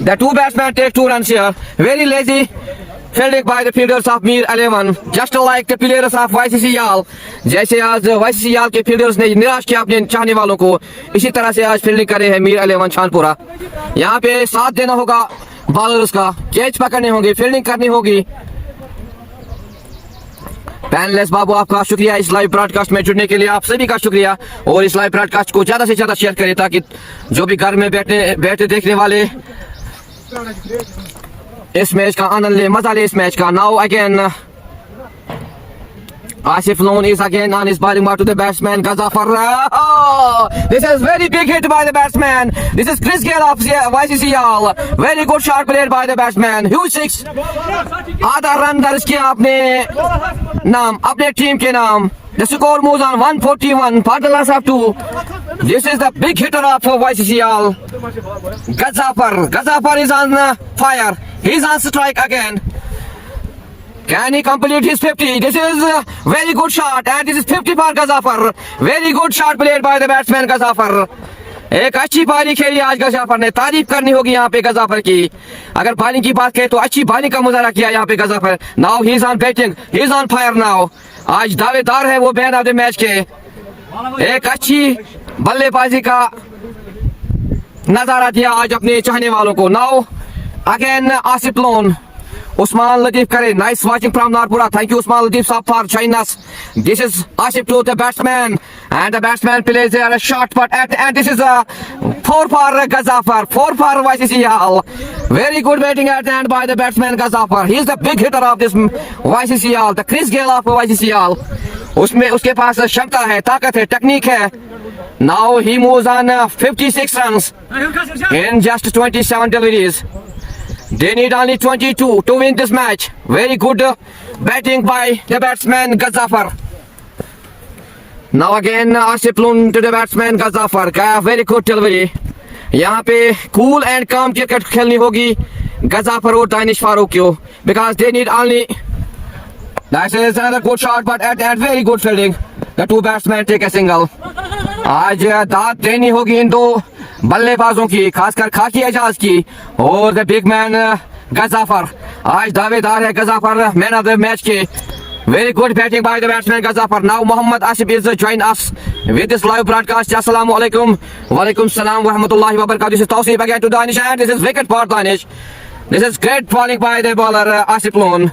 The two batsmen take 2 runs here. Very lazy fielding by the fielders of Mir 11. Just like the players of YCCL. जैसे आज YCCL के fielders ने निराश किया अपने चाहने वालों को, इसी तरह से आज फील्डिंग करे हैं मीर 11 छानपुरा। यहाँ पे साथ देना होगा बॉलर्स का, कैच पकड़ने होंगे, फील्डिंग करनी होगी। पैनलिस्ट बाबू, आपका शुक्रिया इस लाइव ब्रॉडकास्ट में जुड़ने के लिए। आप सभी का शुक्रिया और इस लाइव ब्रॉडकास्ट को ज्यादा से ज्यादा शेयर करें ताकि जो भी घर में बैठे देखने वाले इस मैच का आनंद ले, मजा ले इस मैच का। Now again Asif Loon is again on his bowling mark to the batsman Gazafar. This is very big hit by the batsman. This is Chris Gale of YCCL. Very good shot played by the batsman. Huge 6. आधा run दर्ज किया अपने नाम, अपने team के नाम। The score moves on 141 for the last of 2. This is the big hitter of YCCL. Gazafar. Gazafar is on fire. He's on strike again. Can he complete his 50? This is a very good shot and this is 50 for Gazafar. Very good shot played by the batsman Gazafar. एक अच्छी पारी खेली आज गजाफर ने, तारीफ करनी होगी यहाँ पे गजाफर की। अगर बॉलिंग की बात करें तो अच्छी बॉलिंग का मुजाहरा किया यहाँ पे Ghazafar. Now he is on batting, he is on fire now. आज दावेदार है वो मैन ऑफ द मैच के। एक अच्छी बल्लेबाजी का नजारा दिया आज अपने चाहने वालों को। Now again Asif loan Usman Latif Kare. Nice watching from Narpura. Thank you, Usman Latif Saab, for joining us. This is Asif to the batsman. And the batsman plays there a shot, but at the end, this is a 4 for Gazafar. 4 for YCCL. Very good batting at the end by the batsman Gazafar. He is the big hitter of this YCCL. The Chris Gayle of YCCL. उसमें उसके पास क्षमता है, ताकत है, technique है. Now he moves on 56 runs in just 27 deliveries. They need only 22 to win this match. Very good batting by the batsman Gazafar. Now again Asif Lun to the batsman Gazafar. Very good delivery. यहाँ पे cool and calm cricket खेलनी होगी Gazafar और Danish Farooq को, because they need only. That is another good shot, but at very good fielding. The two batsmen take a single. आज दाद देनी होगी इन दो बल्लेबाजों की, खासकर खाकी एजाज की और द बिग मैन गजाफर. आज दावेदार है गजाफर मैन ऑफ द मैच के. Very good batting by the batsman Gazafar. Now Muhammad Asif is join us with this live broadcast. Assalamu alaikum. Wa alaikum salam wa rahmatullahi wa barakatuh. This is Tawseef again to Danish, and this is wicket for Danish. This is great bowling by the bowler Asif Lun.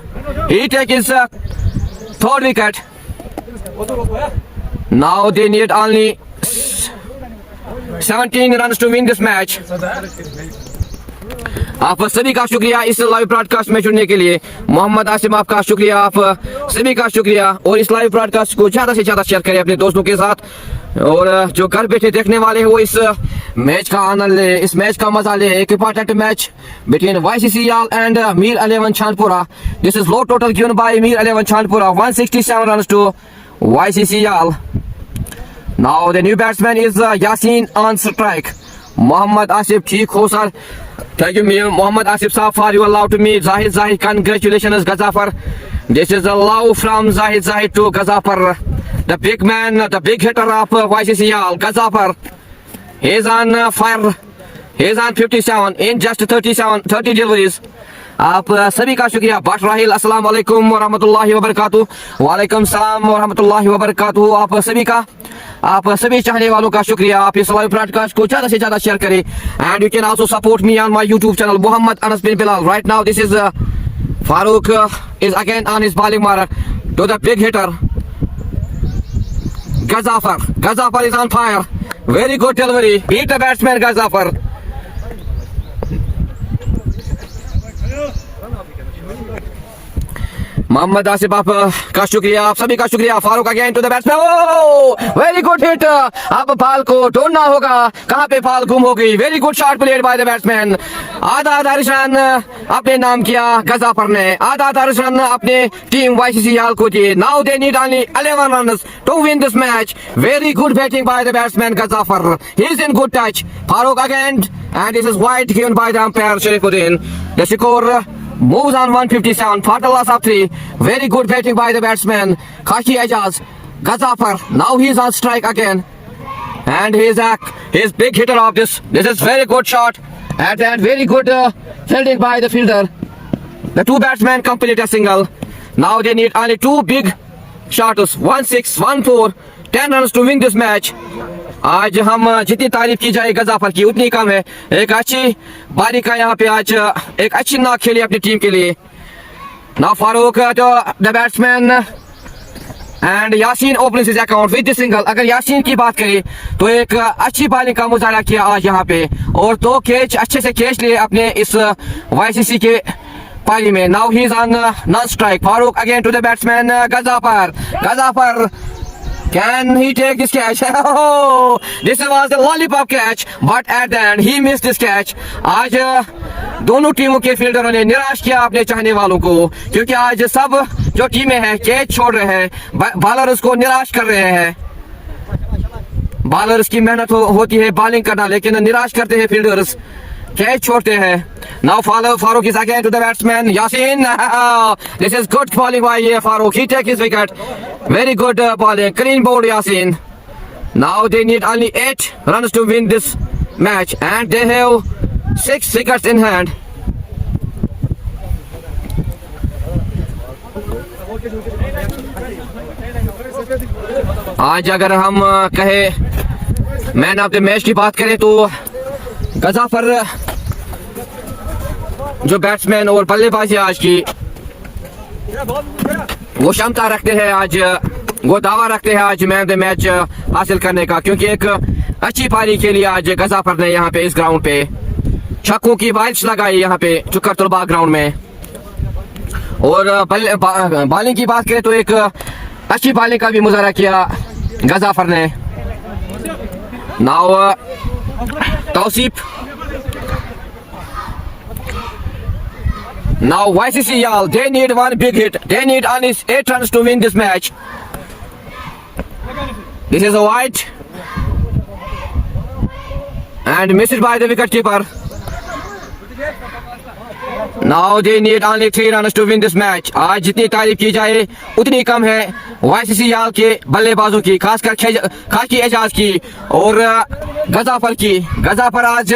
He takes his third wicket. Now they need only 17 runs to win this match. आप सभी का शुक्रिया इस live broadcast में जुड़ने के लिए. मोहम्मद आसिम आपका शुक्रिया, आप सभी का शुक्रिया. और इस लाइव ब्रॉडकास्ट को ज्यादा से ज्यादा शेयर करें अपने दोस्तों के साथ, और जो घर बैठे देखने वाले हैं वो इस मैच का आनंद ले, इस मैच का मजा ले. एक important match between YCCL and Mir 11 Chandpura. This is low total given by Mir 11 Chandpura, 167 runs to YCCL. Now the new batsman is Yasin on strike. Muhammad Asif, ठीक हो sir. Thank you, Muhammad Asif Saab, for you allowed to me. Zahid, congratulations, Gazafar. This is a love from Zahid to Gazafar. The big man, the big hitter of YCCL, Gazafar. He is on fire. He is on 57 in just 30 deliveries. आप सभी का शुक्रिया. But Rahil, अस्सलाम वालेकुम व रहमतुल्लाहि व बरकातुहू. वालेकुम सलाम व रहमतुल्लाहि व बरकातुहू. आप सभी चाहने वालों का शुक्रिया. आप इस लाइव ब्रॉडकास्ट को ज्यादा से ज्यादा शेयर करें. And you can also support me on my YouTube channel Mohammad Anas Bin Bilal. Right now this is Farooq is again on his bowling mark to the big hitter Gazafar. Gazafar is on fire. Very good delivery. Beat the batsman Gazafar. Mohammad Asif आप का शुक्रिया, आप सभी का शुक्रिया. Farooq again to the batsman. Oh, very good hit. अब ball को ढूंढना होगा, कहां पे बॉल गुम हो गई. Very good shot played by the batsman. आधा रन अपने नाम किया गजाफर ने, आधा रन अपने टीम YCCL को दिए. Now they need only 11 runs to win this match. Very good batting by the batsman Ghazafar. He is in good touch. Farooq again, and this is wide given by the umpire Sharifuddin. The score moves on 157 for the loss of 3. Very good batting by the batsman Khashi Ejaz Gazafar. Now he is on strike again, and he is big hitter of this. This is very good shot, and very good fielding by the fielder. The two batsmen complete a single. Now they need only 2 big shots, 1-6, 1-4, 10 runs to win this match. आज हम जितनी तारीफ की जाए गजाफर की उतनी कम है. एक अच्छी बारी का यहाँ पे आज एक अच्छी नाक खेली अपनी टीम के लिए. Now Farooq to the batsman and Yasin opens his account with the single. अगर यासीन की बात करें तो एक अच्छी बॉलिंग का मुजाहरा किया आज यहाँ पे, और 2 कैच अच्छे से कैच लिए अपने इस YCC के पारी में. Now he is on non-strike. Farooq again to the batsman Gazafar. Can he take this catch? Oh, this was the lollipop catch, but at the end he missed this catch. आज दोनों टीमों के फील्डरों ने निराश किया अपने चाहने वालों को, क्योंकि आज सब जो टीमें हैं कैच छोड़ रहे हैं, बॉलर्स को निराश कर रहे हैं. बॉलर्स की मेहनत होती है बॉलिंग करना, लेकिन निराश करते हैं फील्डर्स, कैच छोड़ते हैं. Now Farooq is again to the batsman Yasin. This is good bowling by Farooq. He takes his wicket. Very good bowling. Clean bowled Yasin. Now they need only 8 runs to win this match, and they have 6 wickets in hand. आज अगर हम कहे man of the match की बात करें तो गजाफर जो batsman और बल्लेबाजी आज की वो क्षमता रखते हैं, आज वो दावा रखते हैं आज मैन ऑफ द मैच हासिल करने का, क्योंकि एक अच्छी पारी के लिए आज गजाफर ने यहाँ पे इस ग्राउंड पे छक्कों की बारिश लगाई यहाँ पे चुकर तुलबा ग्राउंड में। और बॉलिंग की बात करें तो एक अच्छी बॉलिंग का भी मुजाहरा किया गजाफर ने। Now Tausif, now YCC Yal, they need one big hit, they need at least 8 runs to win this match. This is a wide and missed by the wicket keeper. Now they need only 3 runs to win this match. आज जितनी तारीफ की जाए उतनी कम है YCC याल के बल्लेबाजों की, खासकर खाकी एजाज की और गजाफर की। गजाफर आज